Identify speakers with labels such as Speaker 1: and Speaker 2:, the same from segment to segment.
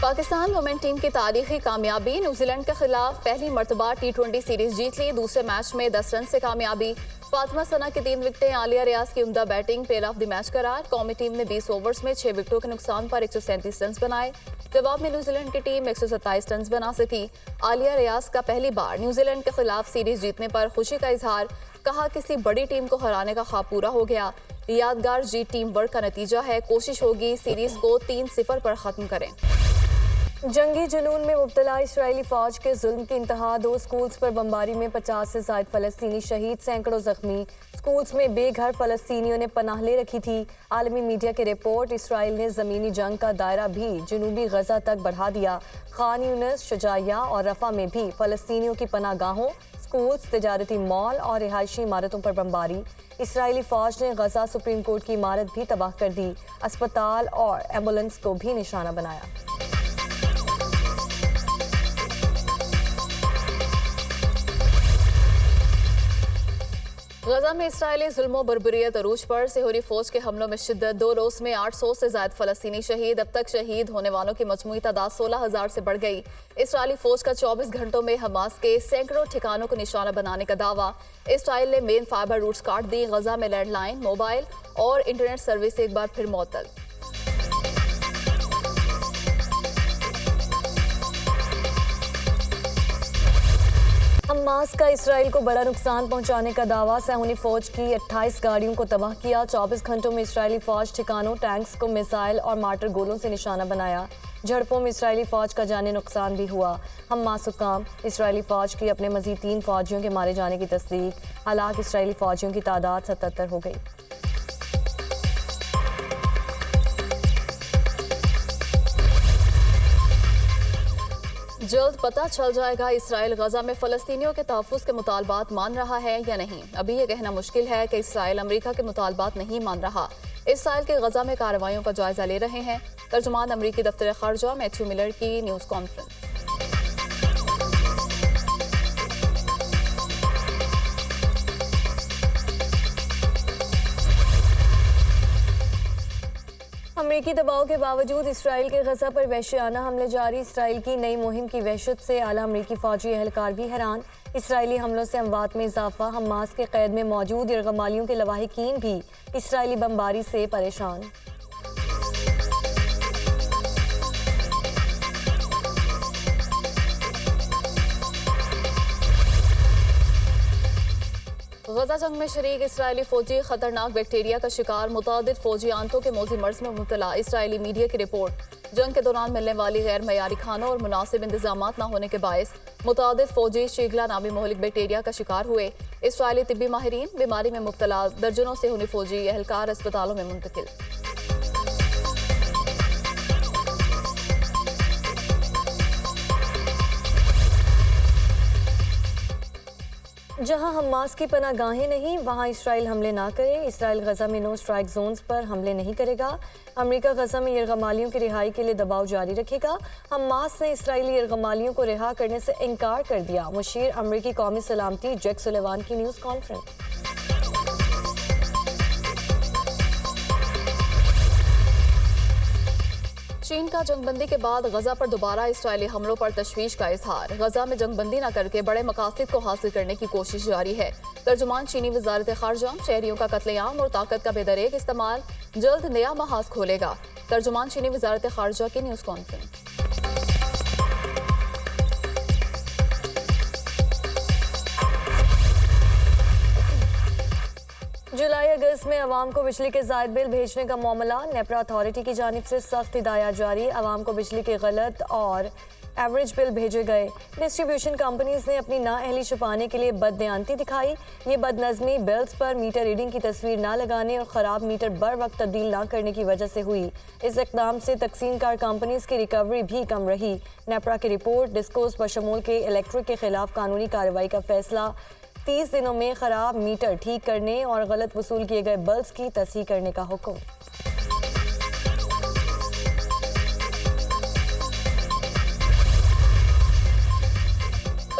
Speaker 1: Pakistan women team की तारीखी कामयाबी, न्यूजीलैंड के खिलाफ पहली मरतबा T20 सीरीज जीत ली। दूसरे मैच में 10 रन से कामयाबी। फातिमा सना की 3 विकेटें, आलिया रियाज की उम्दा batting player of the match करार। कौमी टीम ने 20 ओवर्स में 6 विकेटों के नुकसान पर 137 रन बनाए। जवाब में न्यूजीलैंड की टीम 127 रन बना सकी। आलिया रियाज का पहली बार न्यूजीलैंड के खिलाफ सीरीज जीतने पर खुशी का इजहार, कहा किसी बड़ी टीम को हराने का ख्वाब पूरा हो गया। यादगार जीत टीम वर्क का नतीजा है, कोशिश होगी सीरीज को 3-0 पर खत्म करें।
Speaker 2: जंगी जुनून में मुब्तला इसराइली फौज के जुल्म की इंतहा, 2 स्कूल्स पर बमबारी में 50 से ज़ायद फ़लस्तीनी शहीद, सैकड़ों जख्मी। स्कूल्स में बेघर फ़लस्तीनियों ने पनाह ले रखी थी। आलमी मीडिया की रिपोर्ट, इसराइल ने ज़मीनी जंग का दायरा भी जनूबी गजा तक बढ़ा दिया। खान यूनिस, शुजाइया और रफ़ा में भी फ़लस्तीनियों की पनाहगाहों, स्कूल्स, तिजारती मॉल और रिहायशी इमारतों पर बमबारी। इसराइली फौज ने गजा सुप्रीम कोर्ट की इमारत भी तबाह कर दी। अस्पताल और एम्बुलेंस को भी निशाना बनाया।
Speaker 1: गजा में इसराइली जुल्म बरबरियत अरूज पर, सेहूरी फौज के हमलों में शिद्दत। 2 रोज में 800 से ज्यादा फलस्तीनी शहीद। अब तक शहीद होने वालों की मजमूई तादाद 16,000 से बढ़ गई। इसराइली फौज का 24 घंटों में हमास के सैकड़ों ठिकानों को निशाना बनाने का दावा। इसराइल ने मेन फाइबर रूट्स काट दी। गजा में लैंडलाइन, मोबाइल और इंटरनेट सर्विस एक बार फिर मुअत्तल।
Speaker 2: हमास का इसराइल को बड़ा नुकसान पहुंचाने का दावा, सहूनी फौज की 28 गाड़ियों को तबाह किया। 24 घंटों में इसराइली फौज ठिकानों, टैंक्स को मिसाइल और मार्टर गोलों से निशाना बनाया। झड़पों में इसराइली फौज का जानी नुकसान भी हुआ। हमास हुक्काम, इसराइली फौज की अपने मजीद 3 फौजियों के मारे जाने की तस्दीक। हलाक इसराइली फौजियों की तादाद 77 हो गई।
Speaker 1: जल्द पता चल जाएगा इसराइल गजा में फलस्तीनियों के तहफ़्फ़ुज़ के मुतालबात मान रहा है या नहीं। अभी ये कहना मुश्किल है कि इसराइल अमरीका के मुतालबात नहीं मान रहा। इसराइल के गजा में कार्रवाइयों का जायजा ले रहे हैं। तर्जुमान अमरीकी दफ्तर ख़ारजा मैथ्यू मिलर की न्यूज़ कॉन्फ्रेंस।
Speaker 2: अमरीकी दबाव के बावजूद इसराइल के गजा पर वहशियाना हमले जारी। इसराइल की नई मुहिम की वहशत से आला अमरीकी फौजी एहलकार भी हैरान। इसराइली हमलों से अमवात में इजाफा, हमास के कैद में मौजूद यरगमालियों के लवाहिकीन भी इसराइली बमबारी से परेशान।
Speaker 1: गजा जंग में शरीक इसराइली फौजी खतरनाक बैक्टीरिया का शिकार, मुतादिद फौजी आंतों के मौजी मर्ज में मुब्तला। इसराइली मीडिया की रिपोर्ट, जंग के दौरान मिलने वाली गैर मयारी खानों और मुनासिब इंतजाम न होने के बायस मुतादिद फौजी शीगला नामी मोहलिक बैक्टीरिया का शिकार हुए। इसराइली तिब्बी माहिरीन, बीमारी में मुब्तला दर्जनों से होनी फौजी एहलकार अस्पतालों में मुंतकिल।
Speaker 2: जहां हमास की पनाहगाहें नहीं, वहां इसराइल हमले ना करे। इसराइल गजा में नो स्ट्राइक जोन्स पर हमले नहीं करेगा। अमेरिका गजा में यरगमालियों की रिहाई के लिए दबाव जारी रखेगा। हमास ने इसराइली यरगमालियों को रिहा करने से इनकार कर दिया। मुशीर अमेरिकी कौमी सलामती जैक सुलेवान की न्यूज़ कॉन्फ्रेंस।
Speaker 1: चीन का जंगबंदी के बाद गजा पर दोबारा इसराइली हमलों पर तशवीश का इजहार। गजा में जंगबंदी न करके बड़े मकासद को हासिल करने की कोशिश जारी है। तर्जुमान चीनी वजारत खारजा, शहरियों का कत्लेआम और ताकत का बेदरेक इस्तेमाल जल्द नया महाज खोलेगा। तर्जुमान चीनी वजारत खारजा की न्यूज़ कॉन्फ्रेंस।
Speaker 2: जुलाई अगस्त में अवाम को बिजली के ज़ायद बिल भेजने का मामला, नेपरा अथॉरिटी की जानिब से सख्त हिदायत जारी। अवाम को बिजली के गलत और एवरेज बिल भेजे गए। डिस्ट्रीब्यूशन कंपनीज ने अपनी नाअहली छुपाने के लिए बददियानती दिखाई। ये बदनज़मी बिल्स पर मीटर रीडिंग की तस्वीर ना लगाने और ख़राब मीटर बर वक्त तब्दील ना करने की वजह से हुई। इस इक़दाम से तकसीम कार कंपनीज की रिकवरी भी कम रही। नेपरा की रिपोर्ट, डिस्कोस बशमूल के इलेक्ट्रिक के खिलाफ कानूनी कार्रवाई का फैसला। 30 दिनों में खराब मीटर ठीक करने और गलत वसूल किए गए बिल्स की तस्हीह करने का हुक्म।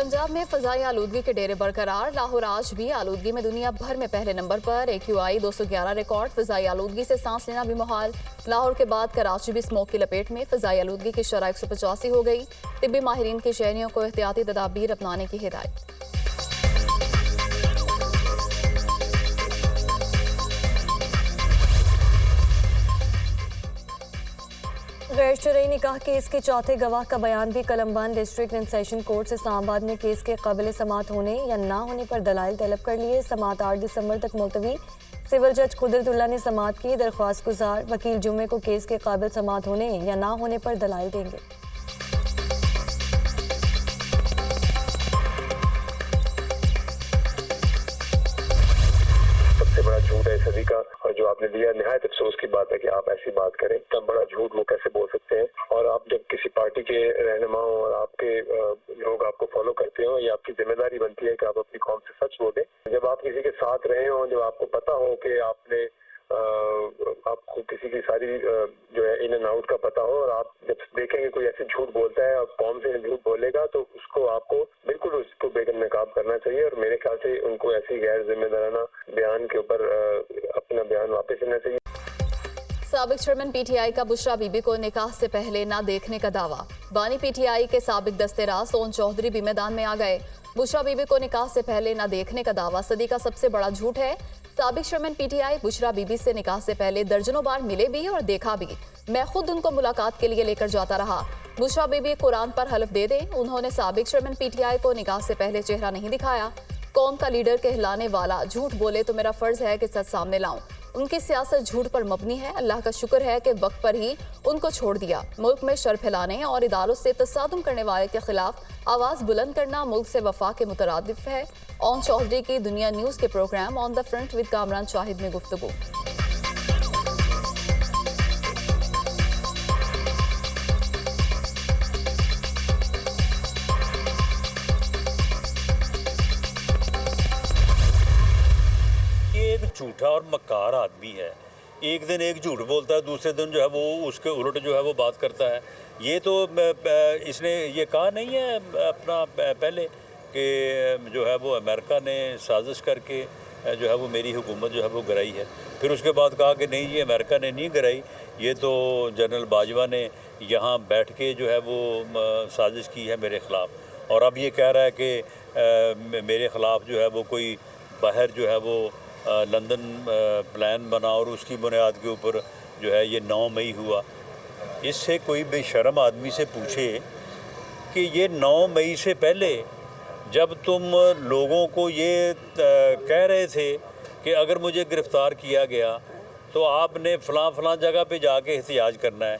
Speaker 1: पंजाब में फजाई आलूदगी के डेरे बरकरार। लाहौर आज भी आलूदगी में दुनिया भर में पहले नंबर पर। AQI 211 record. फजाई आलूदगी से सांस लेना भी मुहाल। लाहौर के बाद कराची भी स्मोक की लपेट में। फजाई आलूदगी की शरह 185 हो गई। तिब्बी माहिरीन के शहरियों को एहतियाती तदाबीर अपनाने की हिदायत।
Speaker 2: गैर शरई निकाह केस के चौथे गवाह का बयान भी कलमबंद। डिस्ट्रिक्ट एंड सेशन कोर्ट से इस्लामाबाद ने केस के काबिल समाअत होने या ना होने पर दलाइल तलब कर लिए। समाअत 8 दिसंबर तक मुलतवी। सिविल जज कुदरतुल्लाह ने समाअत की। दरख्वास्त गुजार वकील जुम्मे को केस के काबिल समाअत होने या ना होने पर दलाइल देंगे।
Speaker 3: सबसे बड़ा झूठ है सदी का, और जो आपने दिया निहायत अफसोस की बात है कि आप ऐसी बात करें। इतना बड़ा झूठ वो कैसे बोल सकते हैं? और आप जब किसी पार्टी के रहनुमा हो और आपके लोग आपको फॉलो करते हो, ये आपकी जिम्मेदारी बनती है कि आप अपनी कौम से सच बोलें। जब आप किसी के साथ रहे हो, जब आपको पता हो कि आपने आपको किसी की सारी जो है इन एंड आउट का पता हो, और आप जब देखेंगे कोई ऐसे झूठ बोलता है और कौम से झूठ बोलेगा, तो उसको आपको बिल्कुल उसको बेनकाब करना चाहिए। और मेरे ख्याल से उनको ऐसी गैर जिम्मेदाराना बयान के ऊपर अपना बयान वापस लेना चाहिए।
Speaker 1: साबिक चेयरमैन PTI का बुशरा बीबी को निकाह से पहले ना देखने का दावा। बानी PTI के साबिक दस्तेराज सोन चौधरी भी मैदान में आ गए। बुशरा बीबी को निकाह से पहले ना देखने का दावा सदी का सबसे बड़ा झूठ है। साबिक चेयरमैन PTI बुशरा बीबी से निकाह से पहले दर्जनों बार मिले भी और देखा भी। मैं खुद उनको मुलाकात के लिए लेकर जाता रहा। बुशरा बीबी कुरान पर हलफ दे दें, उन्होंने साबिक चेयरमैन PTI को निकाह से पहले चेहरा नहीं दिखाया। कौम का लीडर कहलाने वाला झूठ बोले तो मेरा फर्ज है कि सच सामने लाऊं। उनकी सियासत झूठ पर मबनी है। अल्लाह का शुक्र है कि वक्त पर ही उनको छोड़ दिया। मुल्क में शर फैलाने और इदारों से तसादुम करने वाले के खिलाफ आवाज़ बुलंद करना मुल्क से वफा के मुतरादिफ है। ओन चौधरी की दुनिया न्यूज़ के programme on the front with Kamran Shahid में गुफ्तगू।
Speaker 4: एक झूठा और मक्कार आदमी है। एक दिन एक झूठ बोलता है, दूसरे दिन जो है वो उसके उलट जो है वो बात करता है। ये तो इसने ये कहा नहीं है अपना पहले कि जो है वो अमेरिका ने साजिश करके जो है वो मेरी हुकूमत जो है वो गिराई है। फिर उसके बाद कहा कि नहीं, ये अमेरिका ने नहीं गिराई, ये तो जनरल बाजवा ने यहाँ बैठ के जो है वो साजिश की है मेरे ख़िलाफ़। और अब ये कह रहा है कि मेरे ख़िलाफ़ जो है वो कोई बाहर जो है वो लंदन प्लान बना और उसकी बुनियाद के ऊपर जो है ये 9 मई हुआ। इससे कोई बेशर्म आदमी से पूछे कि ये 9 मई से पहले जब तुम लोगों को ये कह रहे थे कि अगर मुझे गिरफ़्तार किया गया तो आपने फ़लाँ जगह पे जाके एहतियाज करना है,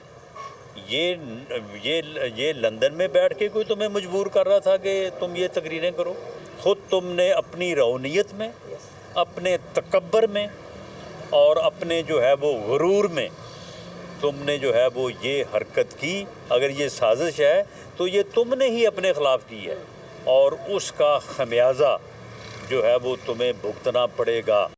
Speaker 4: ये लंदन में बैठ के कोई तुम्हें मजबूर कर रहा था कि तुम ये तकरीरें करो? ख़ुद तुमने अपनी रौनियत में, अपने तकब्बर में और अपने जो है वो गुरूर में तुमने जो है वो ये हरकत की। अगर ये साजिश है तो ये तुमने ही अपने ख़िलाफ़ की है और उसका खमियाजा जो है वो तुम्हें भुगतना पड़ेगा।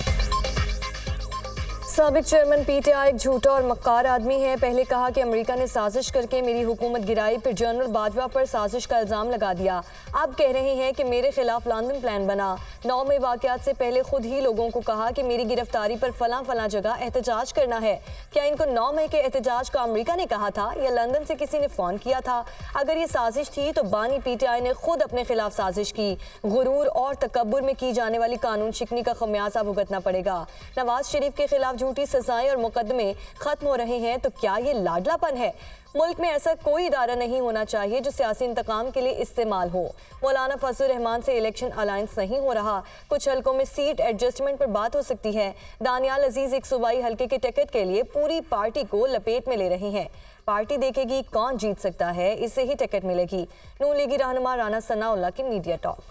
Speaker 2: साबिक चेयरमैन PTI एक झूठा और मक्कार आदमी है। पहले कहा कि अमेरिका ने साजिश करके मेरी हुकूमत गिराई, फिर जनरल बाजवा पर साजिश का इल्ज़ाम लगा दिया। अब कह रहे हैं कि मेरे खिलाफ लंदन प्लान बना। 9 मई वाक़यात से पहले खुद ही लोगों को कहा कि मेरी गिरफ्तारी पर फलां जगह एहतजाज करना है। क्या इनको 9 मई के एहतजाज का अमेरिका ने कहा था या लंदन से किसी ने फ़ोन किया था? अगर ये साजिश थी तो बानी PTI ने खुद अपने खिलाफ साजिश की। गुरूर और तकब्बुर में की जाने वाली कानून शिकनी का खमियाजा भुगतना पड़ेगा। नवाज शरीफ के खिलाफ झूठी सजाएं और मुकदमे खत्म हो रहे हैं तो क्या ये लाडलापन है? मुल्क में ऐसा कोई इदारा नहीं होना चाहिए जो सियासी इंतकाम के लिए इस्तेमाल हो। मौलाना फजलुर रहमान से इलेक्शन अलायंस नहीं हो रहा। कुछ हलकों में सीट एडजस्टमेंट पर बात हो सकती है। दानियाल अजीज एक सूबाई हलके के टिकट के लिए पूरी पार्टी को लपेट में ले रहे हैं। पार्टी देखेगी कौन जीत सकता है, इससे ही टिकट मिलेगी। नून लीगी रहनुमा राना सनाउल्लाह की मीडिया टॉक।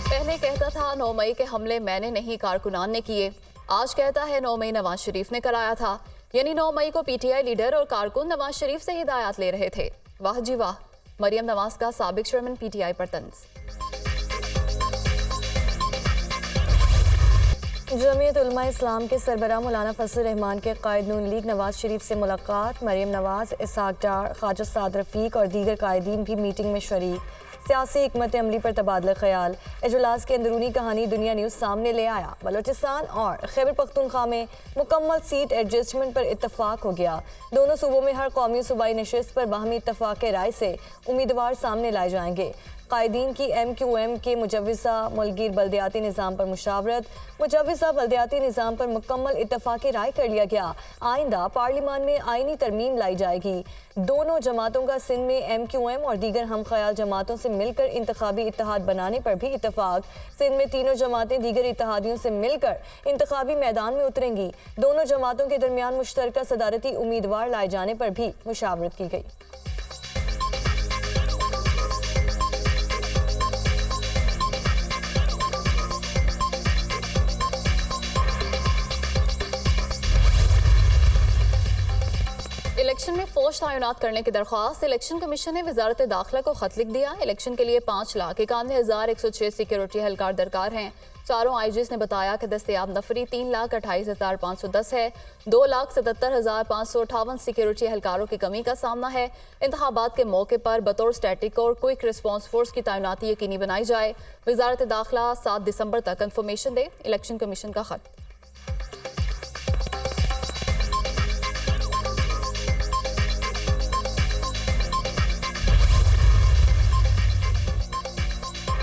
Speaker 1: पहले कहता था 9 मई के हमले मैंने नहीं कारकुनान ने किए। आज कहता है 9 मई नवाज शरीफ ने कराया था। यानी 9 मई को PTI लीडर और कारकुन नवाज शरीफ से हिदायत ले रहे थे। वाह जी वाह। मरियम नवाज का साबिक चेयरमैन PTI पर तंज।
Speaker 2: जमीयत उलमा इस्लाम के सरबराह मौलाना फजल रहमान के कायद नून लीग नवाज शरीफ से मुलाकात। मरीम नवाज, इसहाक डार, ख्वाजा साद रफीक और दीगर कायदीन भी मीटिंग में शरीक। सियासी हिकमत अमली पर तबादला ख्याल। इजलास की अंदरूनी कहानी दुनिया न्यूज़ सामने ले आया। बलोचिस्तान और खैबर पख्तूनख्वा में मुकम्मल सीट एडजस्टमेंट पर इत्तफाक हो गया। दोनों सूबों में हर कौमी सूबाई नशिस्त पर बाहमी इत्तफाक राय से उम्मीदवार सामने लाए जाएंगे। कायदीन की MQM के मुजव्विज़ा मुल्कीर बल्दियाती निज़ाम पर मुशावरत। मुजव्विज़ा बल्दियाती निज़ाम पर मुकम्मल इत्तफाक़ी राय कर लिया गया। आइंदा पार्लिमान में आइनी तरमीम लाई जाएगी। दोनों जमातों का सिंध में MQM और दीगर हम ख्याल जमातों से मिलकर इंतखाबी इत्तेहाद बनाने पर भी इत्तफाक। सिंध में तीनों जमातें दीगर इत्तेहादियों से मिलकर इंतखाबी मैदान में उतरेंगी। दोनों जमातों के दरमियान मुश्तरका सदारती उम्मीदवार लाए जाने पर भी मुशावरत की गई।
Speaker 1: इलेक्शन में फौज तैनात करने की दरख्वास्त। इलेक्शन कमीशन ने वजारत दाखिला को खत लिख दिया। इलेक्शन के लिए 5,91,106 सिक्योरिटी एहलकार दरकार हैं। चारों IGs ने बताया कि दस्तयाब नफरी 3,28,510 है। 2,77,558 सिक्योरिटी एहलकारों की कमी का सामना है। इंतखाबात के मौके पर बतौर स्टैटिक और क्विक रिस्पॉन्स फोर्स की तैनाती यकीनी बनाई जाए। वजारत दाखिला 7 दिसंबर तक कंफर्मेशन दे। इलेक्शन कमीशन का खत।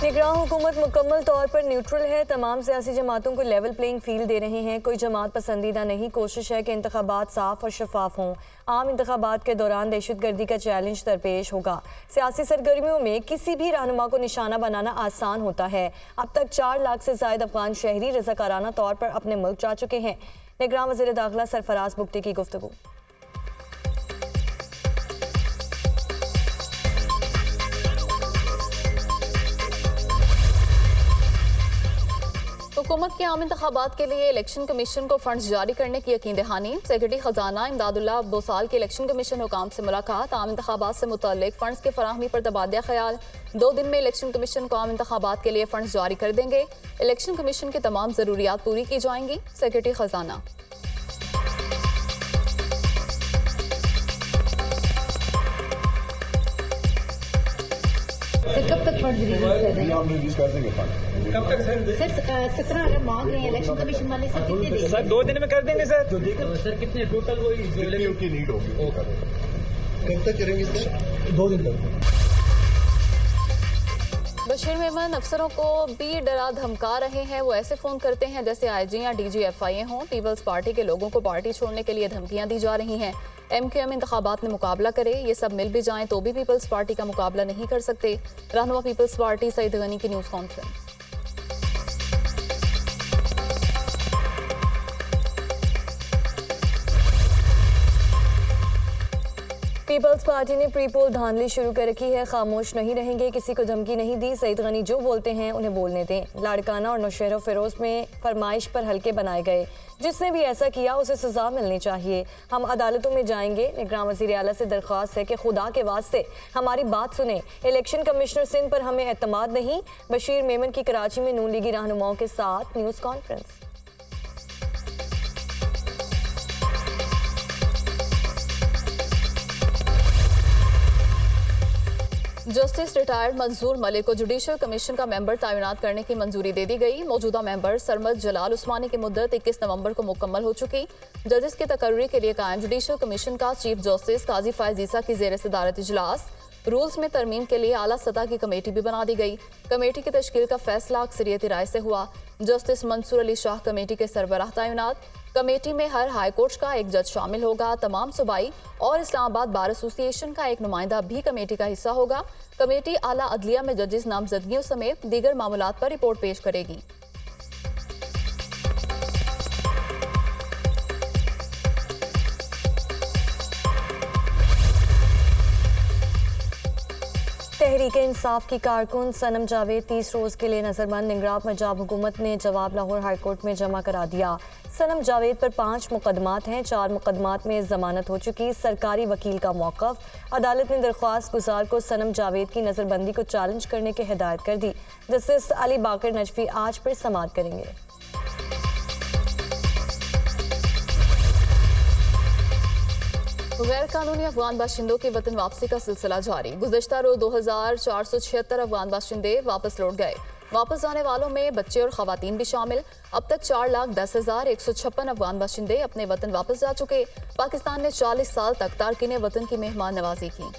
Speaker 2: निगरान हुकूमत मुकम्मल तौर पर न्यूट्रल है। तमाम सियासी जमातों को लेवल प्लेइंग फील्ड दे रहे हैं। कोई जमात पसंदीदा नहीं। कोशिश है कि इंतखाबात साफ और शफाफ हों। आम इंतखाबात के दौरान दहशतगर्दी का चैलेंज दरपेश होगा। सियासी सरगर्मियों में किसी भी रहनुमा को निशाना बनाना आसान होता है। अब तक 4 लाख से ज़ायद अफगान शहरी रज़ाकाराना तौर पर अपने मुल्क जा चुके हैं। निगरान वज़ीर दाखिला सरफराज बुगटी की गुफ्तगू।
Speaker 1: हुकूमत के आम इंतखाबात के लिए इलेक्शन कमीशन को फंड्स जारी करने की यकीन दहानी। सेक्रेटरी खजाना इमदादुल्लाह बोसाल की इलेक्शन कमीशन हुकाम से मुलाकात। आम इंतखाबात से मुतल्लिक फंड्स के फराहमी पर तबादला ख्याल। 2 दिन में इलेक्शन कमीशन को आम इंतखाबात के लिए फंड्स जारी कर देंगे। इलेक्शन कमीशन की तमाम ज़रूरियात पूरी की जाएंगी। सेक्रेटरी खजाना।
Speaker 5: सर कब तक फंड रिलीज कर रहे हैं?
Speaker 6: हम रिलीज कर देंगे फंड।
Speaker 5: कब तक सर 17 अरब मांग रहे हैं इलेक्शन कमीशन वाले, सर कितने देंगे?
Speaker 7: सर 2 दिन में कर देंगे सर।
Speaker 6: सर कितने टोटल वही जितनी उनकी नीड होगी कब तक करेंगे सर? 2 दिन तक।
Speaker 1: बशीर मेमन अफसरों को भी डरा धमका रहे हैं। वो ऐसे फ़ोन करते हैं जैसे IG या DG FIA हों। पीपल्स पार्टी के लोगों को पार्टी छोड़ने के लिए धमकियां दी जा रही हैं। MQM इंतखाबात में मुकाबला करे, ये सब मिल भी जाएं तो भी पीपल्स पार्टी का मुकाबला नहीं कर सकते। रहनुमा पीपल्स पार्टी सईद गनी की न्यूज़ कॉन्फ्रेंस।
Speaker 2: पीपल्स पार्टी ने प्री पोल धांधली शुरू कर रखी है। खामोश नहीं रहेंगे, किसी को धमकी नहीं दी। सईद गनी जो बोलते हैं उन्हें बोलने दें। लाड़काना और नौशहर फिरोज में फरमाइश पर हल्के बनाए गए। जिसने भी ऐसा किया उसे सजा मिलनी चाहिए। हम अदालतों में जाएंगे। निगरान वज़ीर आला से दरख्वास्त है कि खुदा के वास्ते हमारी बात सुने। इलेक्शन कमिश्नर सिंध पर हमें एतमाद नहीं। बशीर मेमन की कराची में नून लीगी रहनुमाओं के साथ न्यूज़ कॉन्फ्रेंस।
Speaker 1: जस्टिस रिटायर्ड मंजूर मलिक को जुडिशल कमीशन का मेंबर तैनात करने की मंजूरी दे दी गई। मौजूदा मेंबर सरमद जलाल उस्मानी की मुद्दत 21 नवंबर को मुकम्मल हो चुकी। जजेस की तकर्री के लिए कायम जुडिशल कमीशन का चीफ जस्टिस काजी फायज ईसा की ज़ेर सदारत इजलास। रूल्स में तरमीम के लिए आला सतह की कमेटी भी बना दी गई। कमेटी की तश्कील का फैसला अक्सरियती राय से हुआ। जस्टिस मंसूर अली शाह कमेटी के सरबराह तैनात। कमेटी में हर हाई कोर्ट का एक जज शामिल होगा। तमाम सूबाई और इस्लामाबाद बार एसोसिएशन का एक नुमाइंदा भी कमेटी का हिस्सा होगा। कमेटी आला अदलिया में जजेस नामजदगियों समेत दीगर मामलात पर रिपोर्ट पेश करेगी।
Speaker 2: तहरीक इंसाफ की कारकुन सनम जावेद 30 रोज़ के लिए नजरबंद। निगरान पंजाब हुकूमत ने जवाब लाहौर हाईकोर्ट में जमा करा दिया। सनम जावेद पर 5 मुकदमात हैं। 4 मुकदमात में जमानत हो चुकी। सरकारी वकील का मौक़िफ़। अदालत ने दरख्वास्त गुजार को सनम जावेद की नज़रबंदी को चैलेंज करने की हिदायत कर दी। जस्टिस अली बाकर नजफी आज पर समाअत करेंगे।
Speaker 1: गैर कानूनी अफगान बाशिंदों की वतन वापसी का सिलसिला जारी। गुज़श्ता रोज 2476 अफगान बाशिंदे वापस लौट गए। वापस जाने वालों में बच्चे और खवातीन भी शामिल। अब तक 4,10,156 अफगान बाशिंदे अपने वतन वापस जा चुके। पाकिस्तान ने 40 साल तक तारकीन वतन की मेहमान नवाजी की।